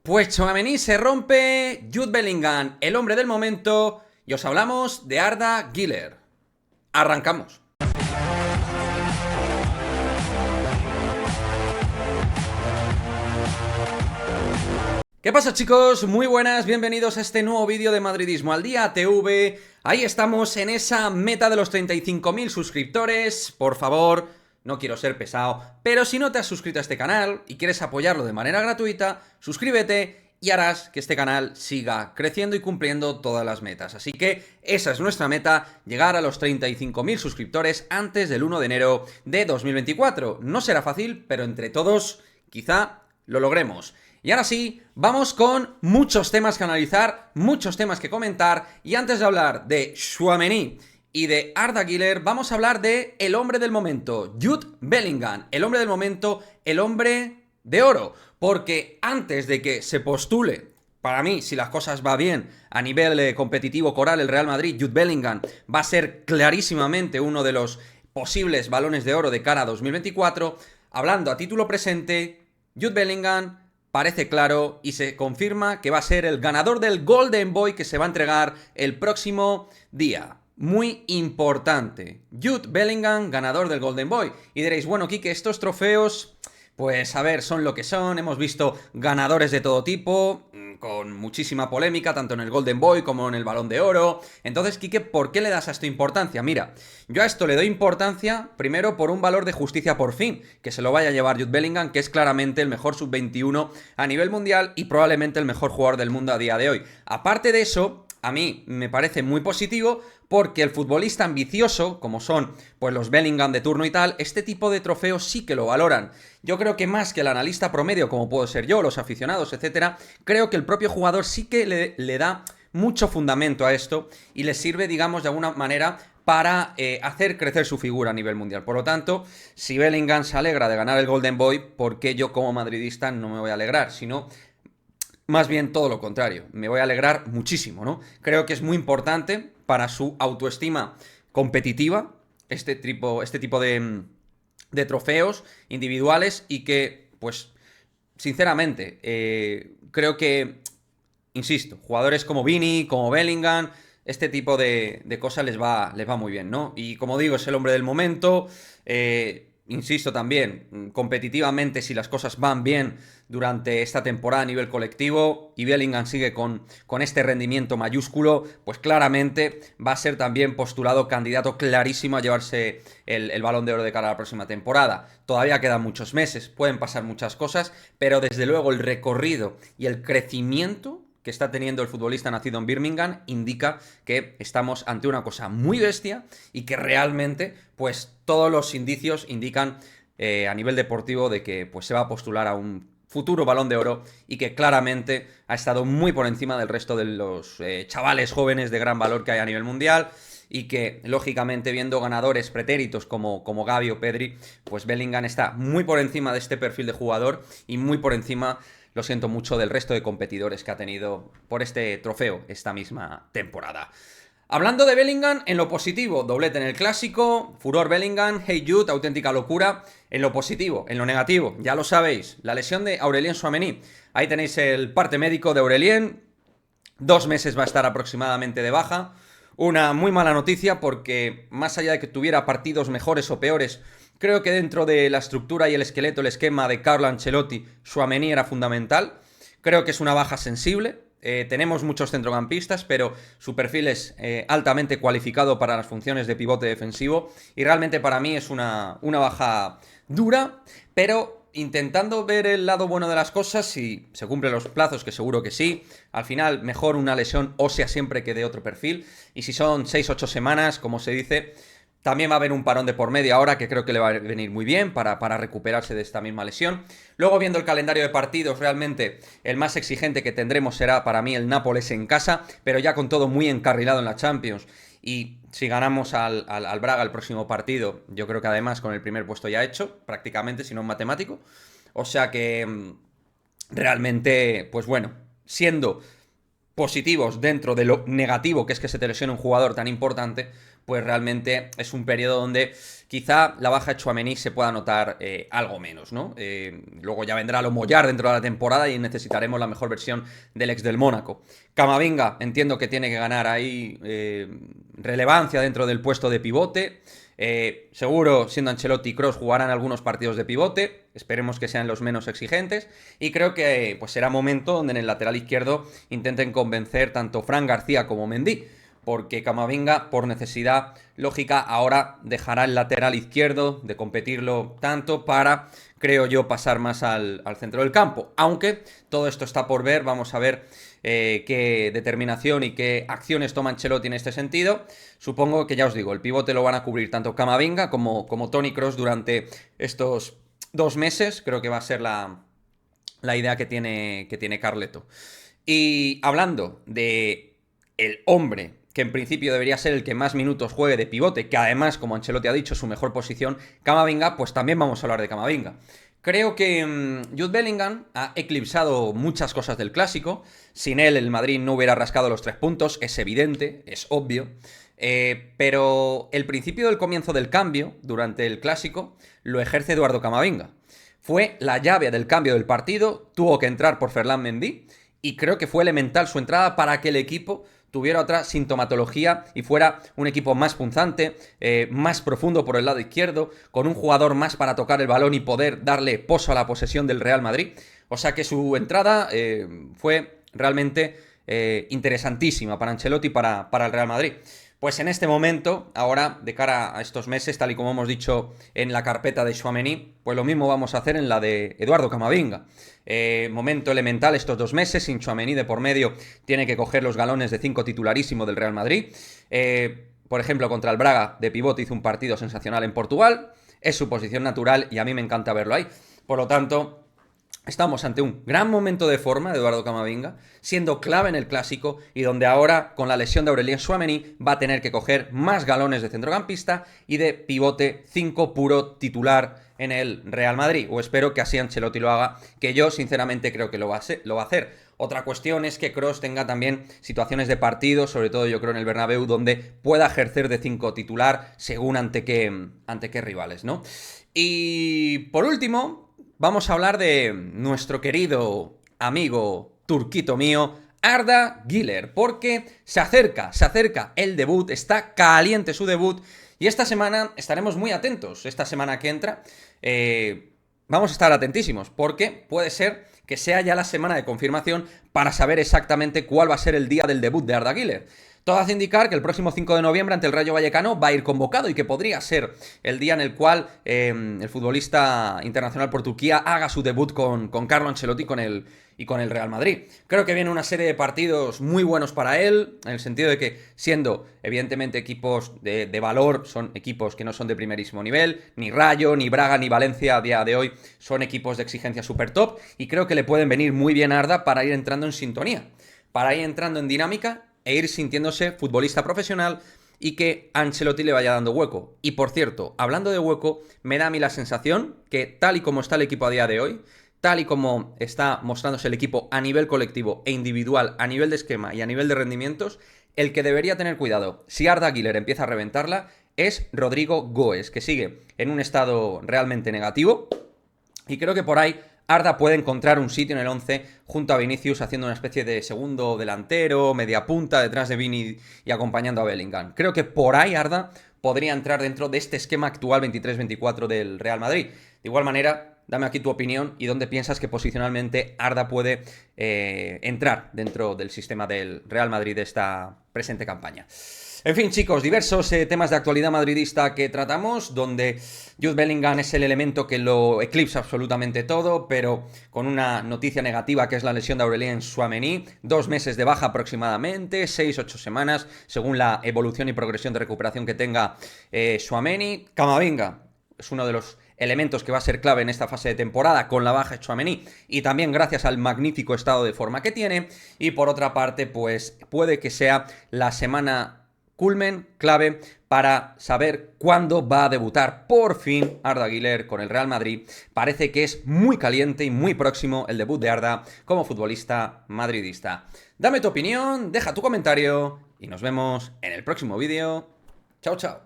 Pues Tchouaméni se rompe, Jude Bellingham, el hombre del momento, y os hablamos de Arda Güler. Arrancamos. ¿Qué pasa, chicos? Muy buenas, bienvenidos a este nuevo vídeo de Madridismo al Día TV. Ahí estamos en esa meta de los 35.000 suscriptores. Por favor, no quiero ser pesado, pero si no te has suscrito a este canal y quieres apoyarlo de manera gratuita, suscríbete y harás que este canal siga creciendo y cumpliendo todas las metas. Así que esa es nuestra meta, llegar a los 35.000 suscriptores antes del 1 de enero de 2024. No será fácil, pero entre todos quizá lo logremos. Y ahora sí, vamos con muchos temas que analizar, muchos temas que comentar, y antes de hablar de Tchouaméni y de Arda Güler, vamos a hablar de el hombre del momento, Jude Bellingham, el hombre del momento, el hombre de oro, porque antes de que se postule, para mí, si las cosas van bien a nivel competitivo coral, el Real Madrid, Jude Bellingham va a ser clarísimamente uno de los posibles balones de oro de cara a 2024, hablando a título presente, Jude Bellingham parece claro y se confirma que va a ser el ganador del Golden Boy que se va a entregar el próximo día. Muy importante. Jude Bellingham, ganador del Golden Boy. Y diréis, bueno, Quique, estos trofeos, pues a ver, son lo que son. Hemos visto ganadores de todo tipo, con muchísima polémica, tanto en el Golden Boy como en el Balón de Oro. Entonces, Quique, ¿por qué le das a esto importancia? Mira, yo a esto le doy importancia, primero, por un valor de justicia por fin, que se lo vaya a llevar Jude Bellingham, que es claramente el mejor sub-21 a nivel mundial y probablemente el mejor jugador del mundo a día de hoy. Aparte de eso, a mí me parece muy positivo porque el futbolista ambicioso, como son pues los Bellingham de turno y tal, este tipo de trofeos sí que lo valoran. Yo creo que más que el analista promedio, como puedo ser yo, los aficionados, etcétera, creo que el propio jugador sí que le da mucho fundamento a esto y le sirve, digamos, de alguna manera para hacer crecer su figura a nivel mundial. Por lo tanto, si Bellingham se alegra de ganar el Golden Boy, ¿por qué yo como madridista no me voy a alegrar? Sino más bien todo lo contrario, me voy a alegrar muchísimo, ¿no? Creo que es muy importante para su autoestima competitiva este tipo de trofeos individuales y que, pues, sinceramente, creo que, insisto, jugadores como Vini, como Bellingham, este tipo de cosas les va muy bien, ¿no? Y como digo, es el hombre del momento. Insisto también, competitivamente, si las cosas van bien durante esta temporada a nivel colectivo y Bellingham sigue con este rendimiento mayúsculo, pues claramente va a ser también postulado candidato clarísimo a llevarse el Balón de Oro de cara a la próxima temporada. Todavía quedan muchos meses, pueden pasar muchas cosas, pero desde luego el recorrido y el crecimiento que está teniendo el futbolista nacido en Birmingham indica que estamos ante una cosa muy bestia y que realmente, pues todos los indicios indican a nivel deportivo de que pues se va a postular a un futuro Balón de Oro y que claramente ha estado muy por encima del resto de los chavales jóvenes de gran valor que hay a nivel mundial y que, lógicamente, viendo ganadores pretéritos como Gavi o Pedri, pues Bellingham está muy por encima de este perfil de jugador y muy por encima, lo siento mucho, del resto de competidores que ha tenido por este trofeo esta misma temporada. Hablando de Bellingham, en lo positivo, doblete en el Clásico, furor Bellingham, Hey Jude, auténtica locura. En lo positivo, en lo negativo, ya lo sabéis, la lesión de Aurelien Tchouaméni. Ahí tenéis el parte médico de Aurelien, 2 meses va a estar aproximadamente de baja. Una muy mala noticia porque, más allá de que tuviera partidos mejores o peores, creo que dentro de la estructura y el esqueleto, el esquema de Carlo Ancelotti, Tchouaméni era fundamental. Creo que es una baja sensible. Tenemos muchos centrocampistas, pero su perfil es altamente cualificado para las funciones de pivote defensivo y realmente para mí es una baja dura, pero intentando ver el lado bueno de las cosas, si se cumplen los plazos, que seguro que sí, al final mejor una lesión ósea siempre que de otro perfil, y si son 6-8 semanas, como se dice, también va a haber un parón de por media hora que creo que le va a venir muy bien para recuperarse de esta misma lesión. Luego, viendo el calendario de partidos, realmente el más exigente que tendremos será para mí el Nápoles en casa, pero ya con todo muy encarrilado en la Champions. Y si ganamos al Braga el próximo partido, yo creo que además con el primer puesto ya hecho, prácticamente, si no en matemático. O sea que realmente, pues bueno, siendo positivos dentro de lo negativo que es que se te lesione un jugador tan importante, pues realmente es un periodo donde quizá la baja de Tchouaméni se pueda notar algo menos, ¿no? Luego ya vendrá lo Mollar dentro de la temporada y necesitaremos la mejor versión del ex del Mónaco. Camavinga, entiendo que tiene que ganar ahí relevancia dentro del puesto de pivote. Seguro, siendo Ancelotti y Kroos, jugarán algunos partidos de pivote. Esperemos que sean los menos exigentes. Y creo que pues será momento donde en el lateral izquierdo intenten convencer tanto Fran García como Mendy. Porque Camavinga, por necesidad lógica, ahora dejará el lateral izquierdo de competirlo tanto para, creo yo, pasar más al centro del campo. Aunque todo esto está por ver, vamos a ver qué determinación y qué acciones toma Ancelotti en este sentido. Supongo que ya os digo, el pivote lo van a cubrir tanto Camavinga como Toni Kroos durante estos 2 meses. Creo que va a ser la idea que tiene Carleto. Y hablando de el hombre que en principio debería ser el que más minutos juegue de pivote, que además, como Ancelotti ha dicho, es su mejor posición, Camavinga, pues también vamos a hablar de Camavinga. Creo que Jude Bellingham ha eclipsado muchas cosas del Clásico. Sin él, el Madrid no hubiera rascado los 3 puntos, es evidente, es obvio. Pero el principio del comienzo del cambio, durante el Clásico, lo ejerce Eduardo Camavinga. Fue la llave del cambio del partido, tuvo que entrar por Ferland Mendy, y creo que fue elemental su entrada para que el equipo tuviera otra sintomatología y fuera un equipo más punzante, más profundo por el lado izquierdo, con un jugador más para tocar el balón y poder darle poso a la posesión del Real Madrid. O sea que su entrada fue realmente interesantísima para Ancelotti y para el Real Madrid. Pues en este momento, ahora, de cara a estos meses, tal y como hemos dicho en la carpeta de Tchouaméni, pues lo mismo vamos a hacer en la de Eduardo Camavinga. Momento elemental estos 2 meses, sin Tchouaméni de por medio, tiene que coger los galones de 5 titularísimo del Real Madrid. Por ejemplo, contra el Braga de pivote hizo un partido sensacional en Portugal. Es su posición natural y a mí me encanta verlo ahí. Por lo tanto, estamos ante un gran momento de forma de Eduardo Camavinga, siendo clave en el Clásico y donde ahora, con la lesión de Aurelien Tchouaméni, va a tener que coger más galones de centrocampista y de pivote 5 puro titular en el Real Madrid. O espero que así Ancelotti lo haga, que yo sinceramente creo que lo va a hacer. Otra cuestión es que Kroos tenga también situaciones de partido, sobre todo yo creo en el Bernabéu, donde pueda ejercer de 5 titular según ante qué rivales, ¿no? Y por último, vamos a hablar de nuestro querido amigo turquito mío, Arda Güler, porque se acerca el debut, está caliente su debut, y esta semana estaremos muy atentos. Esta semana que entra vamos a estar atentísimos, porque puede ser que sea ya la semana de confirmación para saber exactamente cuál va a ser el día del debut de Arda Güler. Todo hace indicar que el próximo 5 de noviembre ante el Rayo Vallecano va a ir convocado y que podría ser el día en el cual el futbolista internacional por Turquía haga su debut con Carlo Ancelotti y con el Real Madrid. Creo que viene una serie de partidos muy buenos para él, en el sentido de que, siendo evidentemente equipos de valor, son equipos que no son de primerísimo nivel, ni Rayo, ni Braga, ni Valencia a día de hoy son equipos de exigencia super top, y creo que le pueden venir muy bien a Arda para ir entrando en sintonía, para ir entrando en dinámica e ir sintiéndose futbolista profesional y que Ancelotti le vaya dando hueco. Y por cierto, hablando de hueco, me da a mí la sensación que tal y como está el equipo a día de hoy, tal y como está mostrándose el equipo a nivel colectivo e individual, a nivel de esquema y a nivel de rendimientos, el que debería tener cuidado si Arda Güler empieza a reventarla es Rodrigo Goes, que sigue en un estado realmente negativo, y creo que por ahí Arda puede encontrar un sitio en el 11 junto a Vinicius, haciendo una especie de segundo delantero, media punta detrás de Vini y acompañando a Bellingham. Creo que por ahí Arda podría entrar dentro de este esquema actual 23-24 del Real Madrid. De igual manera, dame aquí tu opinión y dónde piensas que posicionalmente Arda puede entrar dentro del sistema del Real Madrid de esta presente campaña. En fin, chicos, diversos temas de actualidad madridista que tratamos, donde Jude Bellingham es el elemento que lo eclipsa absolutamente todo, pero con una noticia negativa que es la lesión de Aurelien Tchouaméni, 2 meses de baja aproximadamente, 6-8 semanas, según la evolución y progresión de recuperación que tenga Tchouaméni. Camavinga es uno de los elementos que va a ser clave en esta fase de temporada con la baja de Tchouaméni y también gracias al magnífico estado de forma que tiene. Y por otra parte, pues puede que sea la semana culmen clave para saber cuándo va a debutar por fin Arda Güler con el Real Madrid. Parece que es muy caliente y muy próximo el debut de Arda como futbolista madridista. Dame tu opinión, deja tu comentario y nos vemos en el próximo vídeo. Chao, chao.